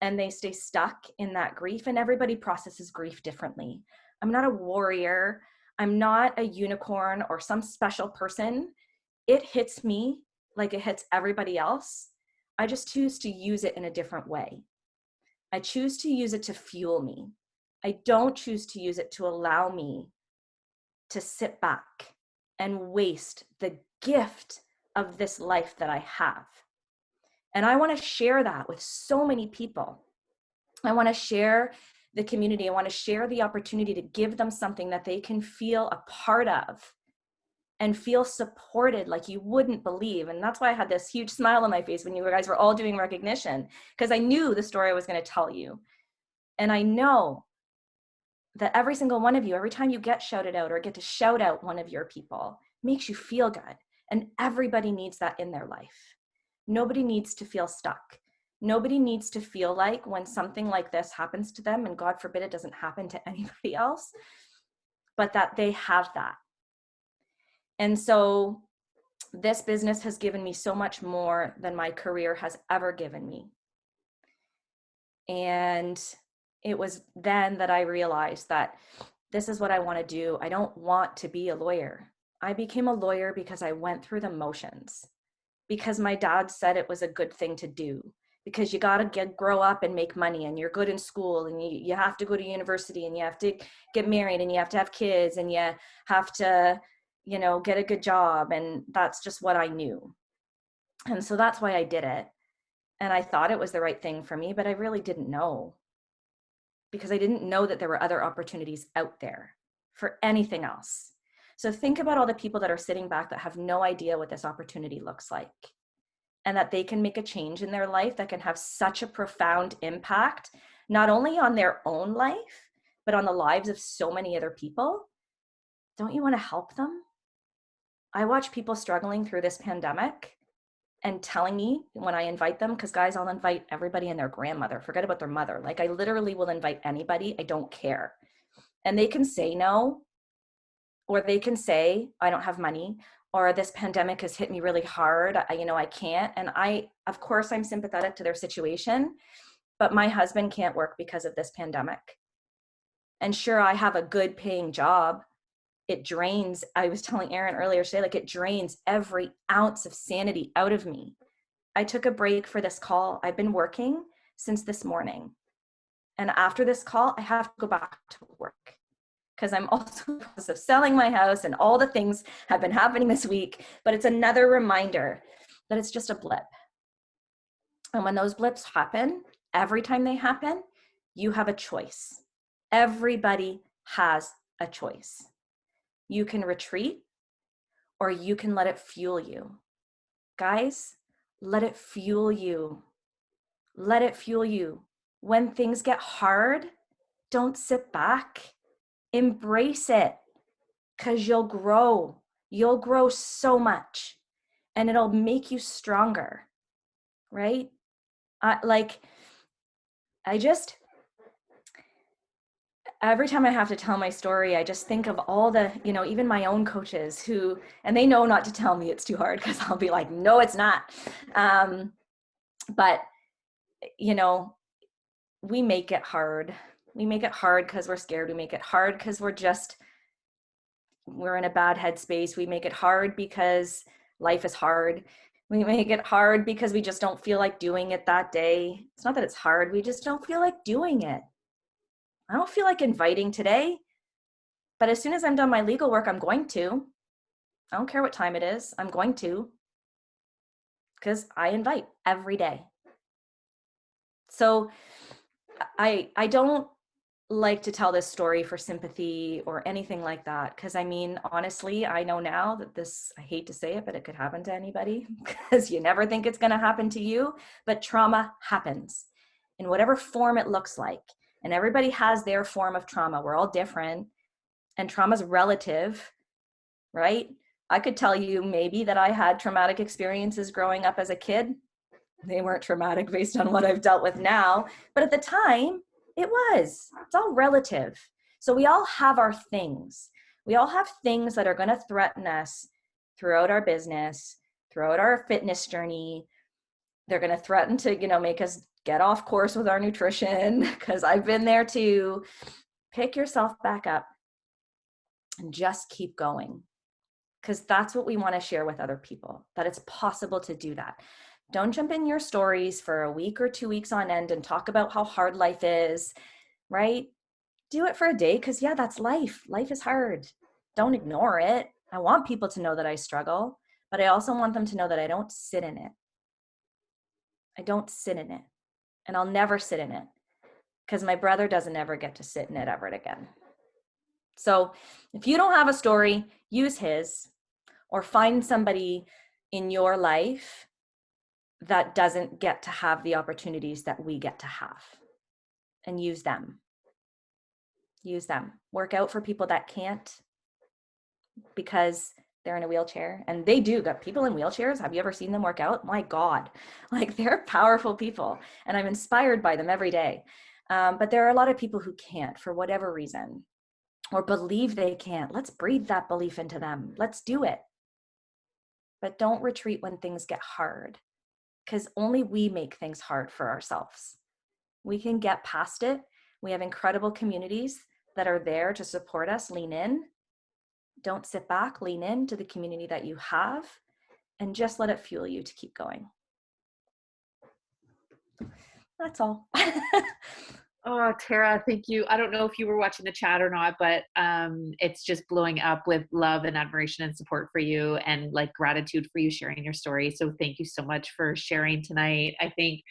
and they stay stuck in that grief, and everybody processes grief differently. I'm not a warrior. I'm not a unicorn or some special person. It hits me like it hits everybody else. I just choose to use it in a different way. I choose to use it to fuel me. I don't choose to use it to allow me to sit back and waste the gift of this life that I have. And I want to share that with so many people. I want to share the community. I want to share the opportunity to give them something that they can feel a part of and feel supported like you wouldn't believe. And that's why I had this huge smile on my face when you guys were all doing recognition, because I knew the story I was going to tell you. And I know that every single one of you, every time you get shouted out or get to shout out one of your people, makes you feel good. And everybody needs that in their life. Nobody needs to feel stuck. Nobody needs to feel like when something like this happens to them, and God forbid it doesn't happen to anybody else, but that they have that. And so this business has given me so much more than my career has ever given me. And it was then that I realized that this is what I want to do. I don't want to be a lawyer. I became a lawyer because I went through the motions, because my dad said it was a good thing to do, because you got to grow up and make money, and you're good in school, and you have to go to university, and you have to get married, and you have to have kids, and you have to, you know, get a good job. And that's just what I knew. And so that's why I did it. And I thought it was the right thing for me, but I really didn't know, because I didn't know that there were other opportunities out there for anything else. So think about all the people that are sitting back that have no idea what this opportunity looks like, and that they can make a change in their life that can have such a profound impact, not only on their own life, but on the lives of so many other people. Don't you want to help them? I watch people struggling through this pandemic and telling me when I invite them, because guys, I'll invite everybody and their grandmother, forget about their mother. Like, I literally will invite anybody. I don't care. And they can say no, or they can say, I don't have money, or this pandemic has hit me really hard. I can't. And of course, I'm sympathetic to their situation, but my husband can't work because of this pandemic. And sure, I have a good paying job. It drains, I was telling Aaron earlier today, like, it drains every ounce of sanity out of me. I took a break for this call. I've been working since this morning. And after this call, I have to go back to work, because I'm also in the process of selling my house, and all the things have been happening this week. But it's another reminder that it's just a blip. And when those blips happen, every time they happen, you have a choice. Everybody has a choice. You can retreat, or you can let it fuel you. Guys, let it fuel you. Let it fuel you. When things get hard, don't sit back. Embrace it, because you'll grow. You'll grow so much, and it'll make you stronger, right? Every time I have to tell my story, I just think of all the, even my own coaches who, and they know not to tell me it's too hard, because I'll be like, no, it's not. But, we make it hard. We make it hard because we're scared. We make it hard because we're in a bad headspace. We make it hard because life is hard. We make it hard because we just don't feel like doing it that day. It's not that it's hard. We just don't feel like doing it. I don't feel like inviting today, but as soon as I'm done my legal work, I'm going to. I don't care what time it is. I'm going to, because I invite every day. So I don't like to tell this story for sympathy or anything like that, because I mean, honestly, I know now that this, I hate to say it, but it could happen to anybody, because you never think it's going to happen to you, but trauma happens in whatever form it looks like, and everybody has their form of trauma. We're all different, and trauma's relative, right? I could tell you maybe that I had traumatic experiences growing up as a kid. They weren't traumatic based on what I've dealt with now, but at the time, it was. It's all relative. So we all have our things. We all have things that are going to threaten us throughout our business, throughout our fitness journey. They're going to threaten to, make us get off course with our nutrition, because I've been there too. Pick yourself back up and just keep going, because that's what we want to share with other people, that it's possible to do that. Don't jump in your stories for a week or 2 weeks on end and talk about how hard life is, right? Do it for a day, because yeah, that's life. Life is hard. Don't ignore it. I want people to know that I struggle, but I also want them to know that I don't sit in it. I don't sit in it, and I'll never sit in it, because my brother doesn't ever get to sit in it ever again. So if you don't have a story, use his, or find somebody in your life that doesn't get to have the opportunities that we get to have, and use them. Use them. Work out for people that can't, because they're in a wheelchair, and they do got people in wheelchairs. Have you ever seen them work out? My God, like, they're powerful people, and I'm inspired by them every day. But there are a lot of people who can't for whatever reason, or believe they can't. Let's breathe that belief into them. Let's do it. But don't retreat when things get hard, because only we make things hard for ourselves. We can get past it. We have incredible communities that are there to support us. Lean in. Don't sit back. Lean into the community that you have, and just let it fuel you to keep going. That's all. Oh, Tara, thank you. I don't know if you were watching the chat or not, but it's just blowing up with love and admiration and support for you, and like gratitude for you sharing your story. So thank you so much for sharing tonight. I think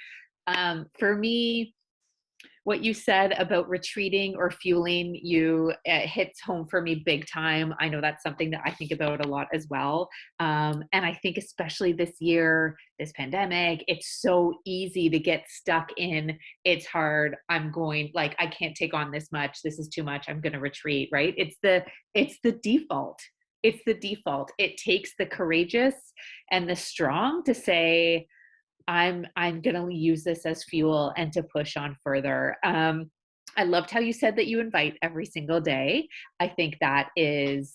for me, what you said about retreating or fueling you, it hits home for me big time. I know that's something that I think about a lot as well. And I think especially this year, this pandemic, it's so easy to get stuck in, it's hard, I can't take on this much, this is too much, I'm going to retreat, right? It's the default. It's the default. It takes the courageous and the strong to say, I'm going to use this as fuel and to push on further. I loved how you said that you invite every single day. I think that is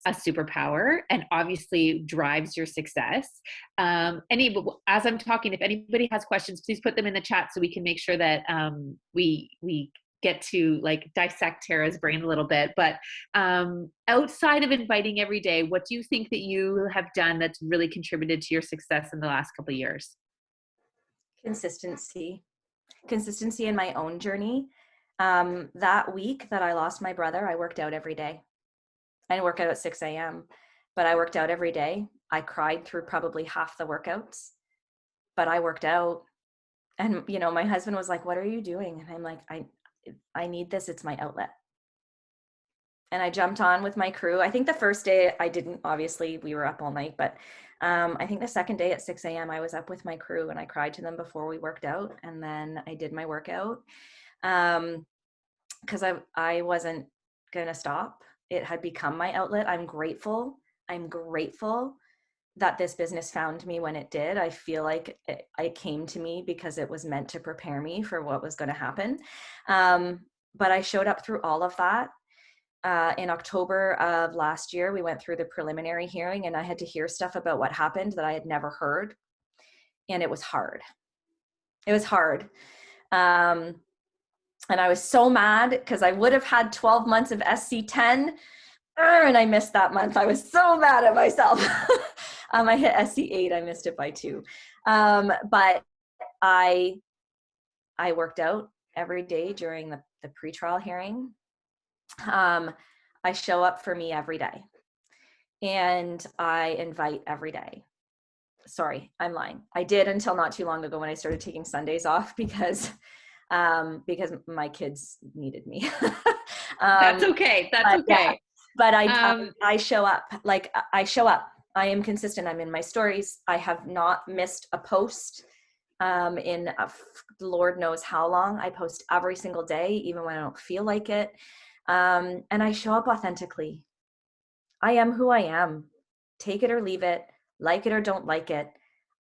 a superpower and obviously drives your success. As I'm talking, if anybody has questions, please put them in the chat so we can make sure that we get to like dissect Tara's brain a little bit. But outside of inviting every day, what do you think that you have done that's really contributed to your success in the last couple of years? Consistency in my own journey. That week that I lost my brother, I worked out every day. I didn't work out at 6 a.m., but I worked out every day. I cried through probably half the workouts, but I worked out. And, my husband was like, "What are you doing?" And I'm like, I need this. It's my outlet. And I jumped on with my crew. I think the first day I didn't, obviously we were up all night, but I think the second day at 6 a.m. I was up with my crew and I cried to them before we worked out. And then I did my workout because I wasn't going to stop. It had become my outlet. I'm grateful that this business found me when it did. I feel like it came to me because it was meant to prepare me for what was going to happen. But I showed up through all of that. In October of last year, we went through the preliminary hearing and I had to hear stuff about what happened that I had never heard. And it was hard. It was hard. And I was so mad because I would have had 12 months of SC10 and I missed that month. I was so mad at myself. I hit SC8, I missed it by 2. But I worked out every day during the pretrial hearing. I show up for me every day, and I invite every day. Sorry, I'm lying. I did until not too long ago when I started taking Sundays off because my kids needed me. That's okay. That's okay. Yeah, but I show up. Like, I show up. I am consistent. I'm in my stories. I have not missed a post in Lord knows how long. I post every single day, even when I don't feel like it. And I show up authentically. I am who I am. Take it or leave it. Like it or don't like it.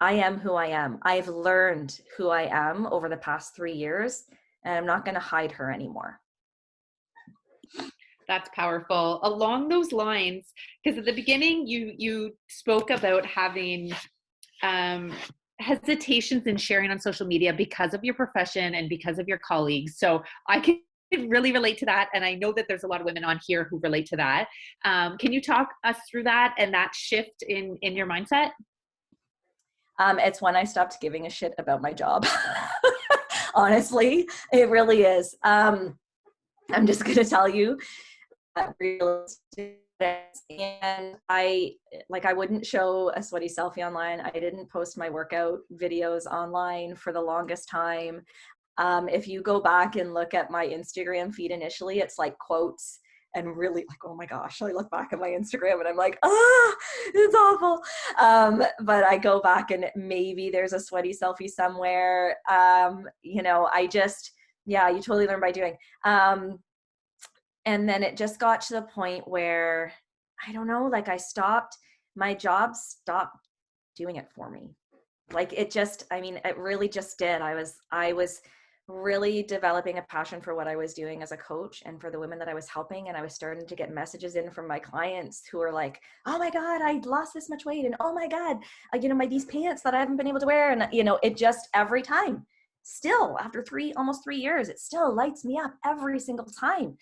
I am who I am. I've learned who I am over the past 3 years, and I'm not going to hide her anymore. That's powerful. Along those lines, because at the beginning you spoke about having hesitations in sharing on social media because of your profession and because of your colleagues. So I can really relate to that. And I know that there's a lot of women on here who relate to that. Can you talk us through that and that shift in your mindset? It's when I stopped giving a shit about my job. Honestly, it really is. I'm just going to tell you, and I wouldn't show a sweaty selfie online. I didn't post my workout videos online for the longest time. If you go back and look at my Instagram feed initially, it's like quotes and really like, oh my gosh, I look back at my Instagram and I'm like, it's awful. But I go back and maybe there's a sweaty selfie somewhere. You totally learn by doing. And then it just got to the point where, I don't know, like my job stopped doing it for me. Like it really just did. I was really developing a passion for what I was doing as a coach and for the women that I was helping. And I was starting to get messages in from my clients who are like, oh my God, I lost this much weight. And oh my God, these pants that I haven't been able to wear. And, it just every time. Still, after almost 3 years, it still lights me up every single time.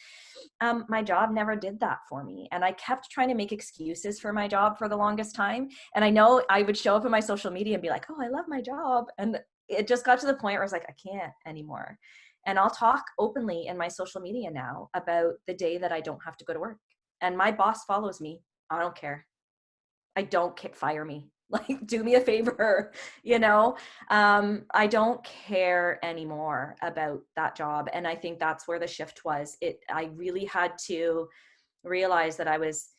My job never did that for me. And I kept trying to make excuses for my job for the longest time. And I know I would show up in my social media and be like, oh, I love my job. And it just got to the point where I was like, I can't anymore. And I'll talk openly in my social media now about the day that I don't have to go to work. And my boss follows me. I don't care. I don't fire me. Like, do me a favor, I don't care anymore about that job. And I think that's where the shift was. I really had to realize that I was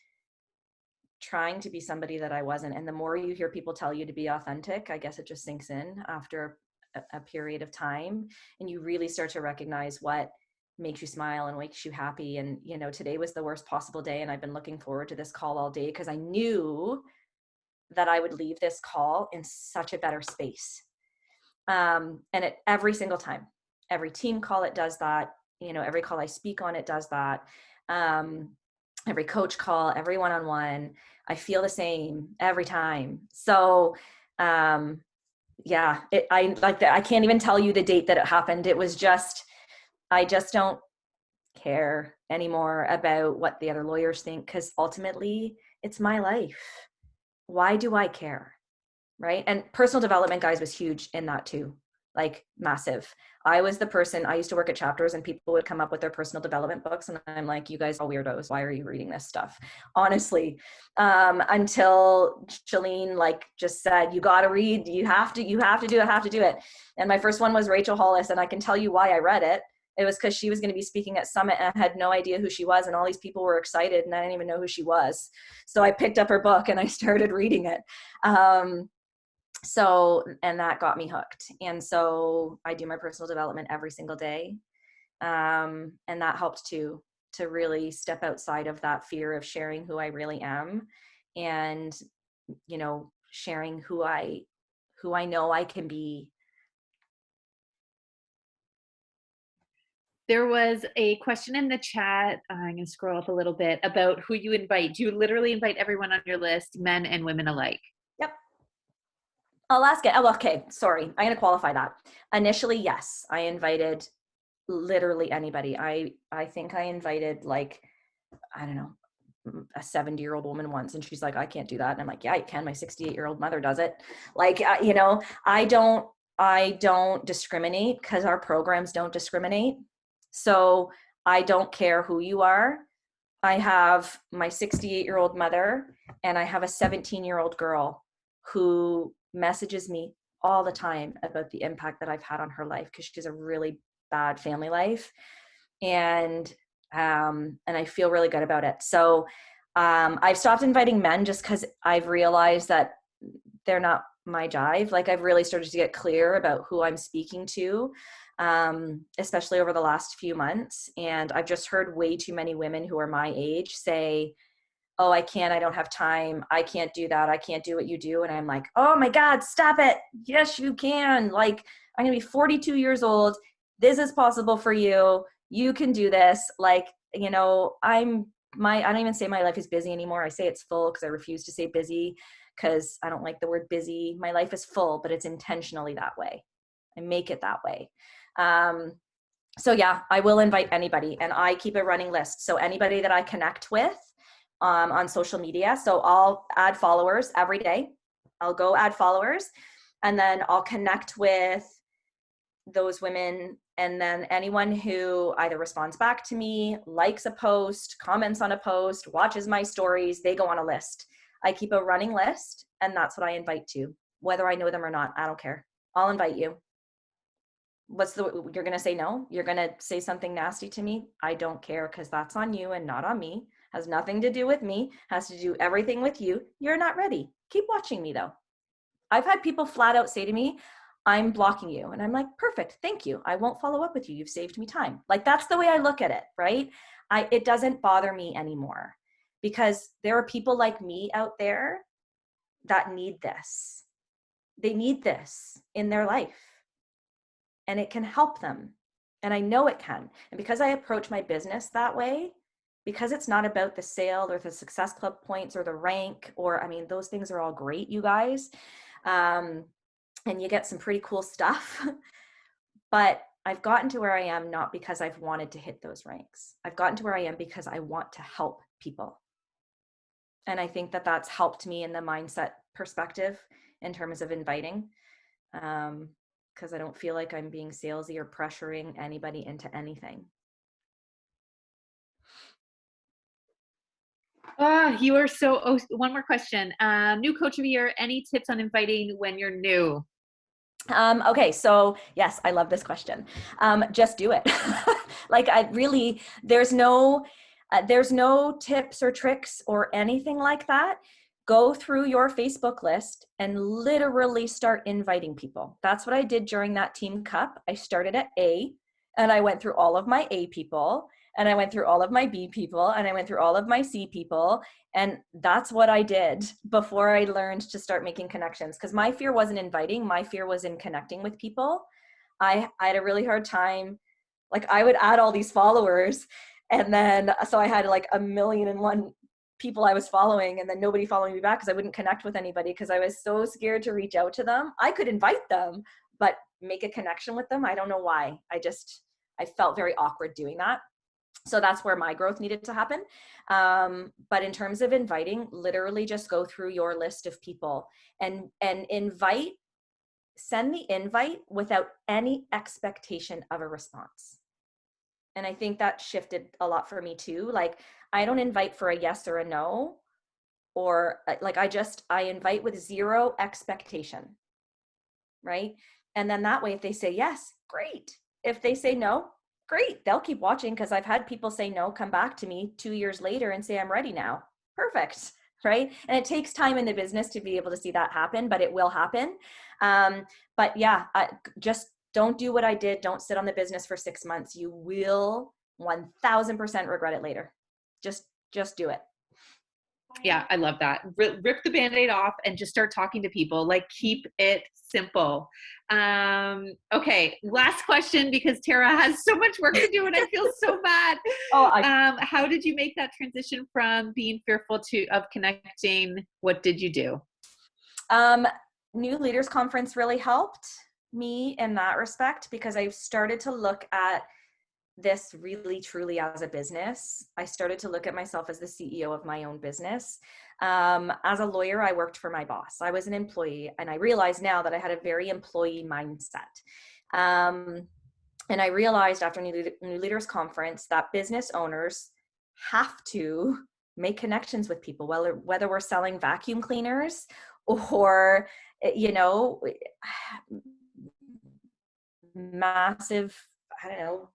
trying to be somebody that I wasn't. And the more you hear people tell you to be authentic, I guess it just sinks in after a period of time. And you really start to recognize what makes you smile and makes you happy. And, today was the worst possible day. And I've been looking forward to this call all day because I knew that I would leave this call in such a better space. And every single time, every team call, it does that. Every call I speak on, it does that. Every coach call, every one-on-one, I feel the same every time. So, I can't even tell you the date that it happened. It was just, I just don't care anymore about what the other lawyers think, because ultimately it's my life. Why do I care? Right? And personal development, guys, was huge in that too. Like massive. I was the person, I used to work at Chapters and people would come up with their personal development books. And I'm like, you guys are weirdos. Why are you reading this stuff? Honestly, until Shalene just said, you got to read, you have to do it. And my first one was Rachel Hollis. And I can tell you why I read it. It was because she was going to be speaking at Summit and I had no idea who she was. And all these people were excited and I didn't even know who she was. So I picked up her book and I started reading it. And that got me hooked. And so I do my personal development every single day. And that helped to really step outside of that fear of sharing who I really am and, sharing who I know I can be. There was a question in the chat, I'm going to scroll up a little bit, about who you invite. Do you literally invite everyone on your list, men and women alike? Yep. I'll ask it. Oh, okay. Sorry. I'm going to qualify that. Initially, yes, I invited literally anybody. I think I invited like, I don't know, a 70-year-old woman once, and she's like, I can't do that. And I'm like, yeah, you can. My 68-year-old mother does it. Like, you know, I don't discriminate because our programs don't discriminate. So I don't care who you are. I have my 68-year-old mother and I have a 17-year-old girl who messages me all the time about the impact that I've had on her life because she has a really bad family life. And I feel really good about it. So I've stopped inviting men just because I've realized that they're not my jive. Like, I've really started to get clear about who I'm speaking to, especially over the last few months. And I've just heard way too many women who are my age say, oh, I don't have time. I can't do that. I can't do what you do. And I'm like, oh my God, stop it. Yes, you can. Like, I'm going to be 42 years old. This is possible for you. You can do this. Like, you know, I don't even say my life is busy anymore. I say it's full because I refuse to say busy because I don't like the word busy. My life is full, but it's intentionally that way. I make it that way. So yeah, I will invite anybody, and I keep a running list. So anybody that I connect with on social media. So I'll add followers every day. I'll go add followers, and then I'll connect with those women. And then anyone who either responds back to me, likes a post, comments on a post, watches my stories, they go on a list. I keep a running list, and that's what I invite to. Whether I know them or not, I don't care. I'll invite you. You're going to say no? You're going to say something nasty to me? I don't care, because that's on you and not on me. Has nothing to do with me, has to do everything with you. You're not ready. Keep watching me though. I've had people flat out say to me, I'm blocking you. And I'm like, perfect, thank you. I won't follow up with you. You've saved me time. Like, that's the way I look at it, right? It doesn't bother me anymore, because there are people like me out there that need this. They need this in their life, and it can help them. And I know it can. And because I approach my business that way, because it's not about the sale or the Success Club points or the rank, or, I mean, those things are all great, you guys. And you get some pretty cool stuff. But I've gotten to where I am not because I've wanted to hit those ranks. I've gotten to where I am because I want to help people. And I think that that's helped me in the mindset perspective in terms of inviting, because I don't feel like I'm being salesy or pressuring anybody into anything. Oh, you are so, one more question. New coach of the year, any tips on inviting when you're new? Okay, so yes, I love this question. Just do it. Like, there's no tips or tricks or anything like that. Go through your Facebook list and literally start inviting people. That's what I did during that team cup. I started at A, and I went through all of my A people, and I went through all of my B people, and I went through all of my C people. And that's what I did before I learned to start making connections. Because my fear wasn't inviting, my fear was in connecting with people. I had a really hard time. Like, I would add all these followers, and then, so I had like 1,000,001 people I was following, and then nobody following me back because I wouldn't connect with anybody because I was so scared to reach out to them. I could invite them, but make a connection with them, I don't know why. I felt very awkward doing that. So that's where my growth needed to happen. But in terms of inviting, literally just go through your list of people and send the invite without any expectation of a response. And I think that shifted a lot for me too. Like, I don't invite for a yes or a no, or like, I invite with zero expectation, right? And then that way, if they say yes, great. If they say no, great. They'll keep watching, because I've had people say no, come back to me 2 years later and say, I'm ready now. Perfect. Right. And it takes time in the business to be able to see that happen, but it will happen. But yeah, just don't do what I did. Don't sit on the business for 6 months. You will 1000% regret it later. Just do it. Yeah, I love that. Rip the Band-Aid off and just start talking to people. Like, keep it simple. Okay, last question, because Tara has so much work to do and I feel so bad. How did you make that transition from being fearful of connecting? What did you do? New Leaders Conference really helped me in that respect, because I started to look at this really truly as a business. I started to look at myself as the CEO of my own business. As a lawyer, I worked for my boss. I was an employee, and I realized now that I had a very employee mindset. And I realized after New Leaders Conference that business owners have to make connections with people, whether we're selling vacuum cleaners or, you know, massive, I don't know,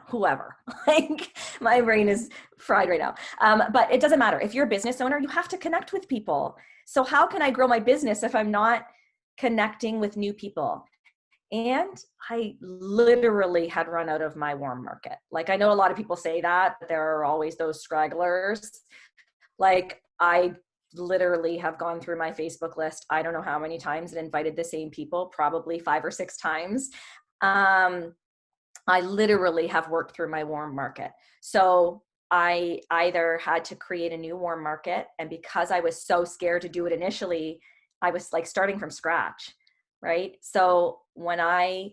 whoever. Like, my brain is fried right now. But it doesn't matter. If you're a business owner, you have to connect with people. So how can I grow my business if I'm not connecting with new people? And I literally had run out of my warm market. Like, I know a lot of people say that, but there are always those stragglers. Like, I literally have gone through my Facebook list, I don't know how many times, and invited the same people, probably 5 or 6 times. I literally have worked through my warm market. So I either had to create a new warm market, and because I was so scared to do it initially, I was like starting from scratch, right? So when I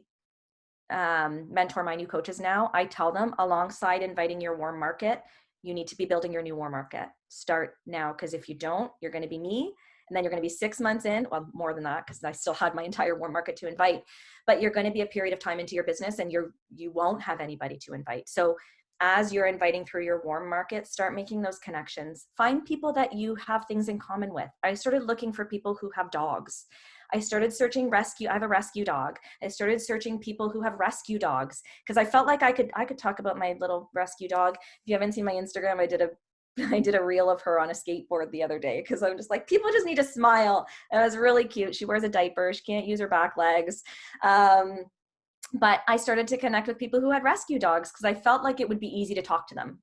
mentor my new coaches now, I tell them, alongside inviting your warm market, you need to be building your new warm market. Start now, because if you don't, you're going to be me. And then you're going to be 6 months in, well, more than that, because I still had my entire warm market to invite, but you're going to be a period of time into your business and you won't have anybody to invite. So as you're inviting through your warm market, start making those connections. Find people that you have things in common with. I started looking for people who have dogs. I started searching rescue. I have a rescue dog. I started searching people who have rescue dogs, because I felt like I could talk about my little rescue dog. If you haven't seen my Instagram, I did a reel of her on a skateboard the other day, because I'm just like, people just need to smile. And it was really cute. She wears a diaper. She can't use her back legs. But I started to connect with people who had rescue dogs, because I felt like it would be easy to talk to them.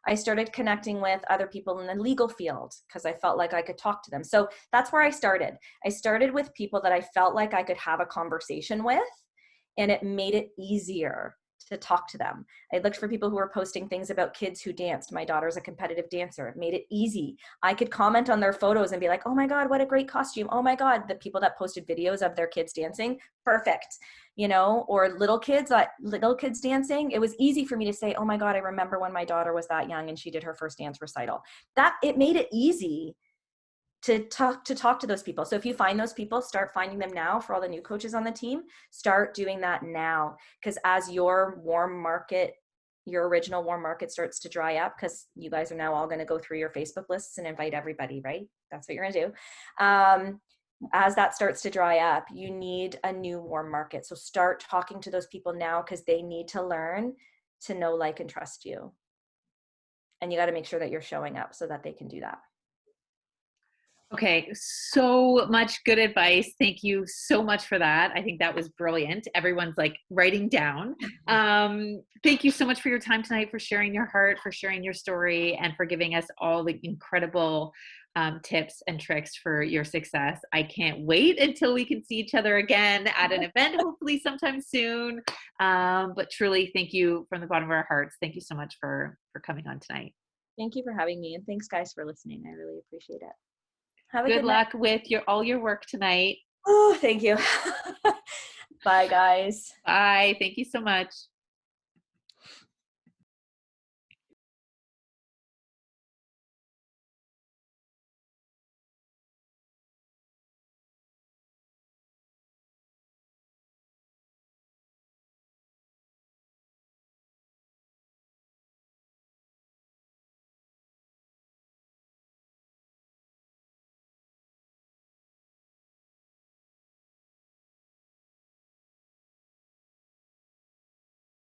I started connecting with other people in the legal field, because I felt like I could talk to them. So that's where I started. I started with people that I felt like I could have a conversation with, and it made it easier to talk to them. I looked for people who were posting things about kids who danced. My daughter's a competitive dancer. It made it easy. I could comment on their photos and be like, oh my God, what a great costume. Oh my God, the people that posted videos of their kids dancing, perfect. You know, or little kids dancing. It was easy for me to say, oh my God, I remember when my daughter was that young and she did her first dance recital. That it made it easy to talk to those people. So if you find those people, start finding them now. For all the new coaches on the team, start doing that now. Because as your warm market, your original warm market starts to dry up, because you guys are now all going to go through your Facebook lists and invite everybody, right? That's what you're going to do. As that starts to dry up, you need a new warm market. So start talking to those people now, because they need to learn to know, like, and trust you. And you got to make sure that you're showing up so that they can do that. Okay, so much good advice. Thank you so much for that. I think that was brilliant. Everyone's like writing down. Thank you so much for your time tonight, for sharing your heart, for sharing your story, and for giving us all the incredible tips and tricks for your success. I can't wait until we can see each other again at an event, hopefully sometime soon. But truly, thank you from the bottom of our hearts. Thank you so much for coming on tonight. Thank you for having me, and thanks guys for listening. I really appreciate it. Have a good luck night. with all your work tonight. Oh, thank you. Bye, guys. Bye. Thank you so much.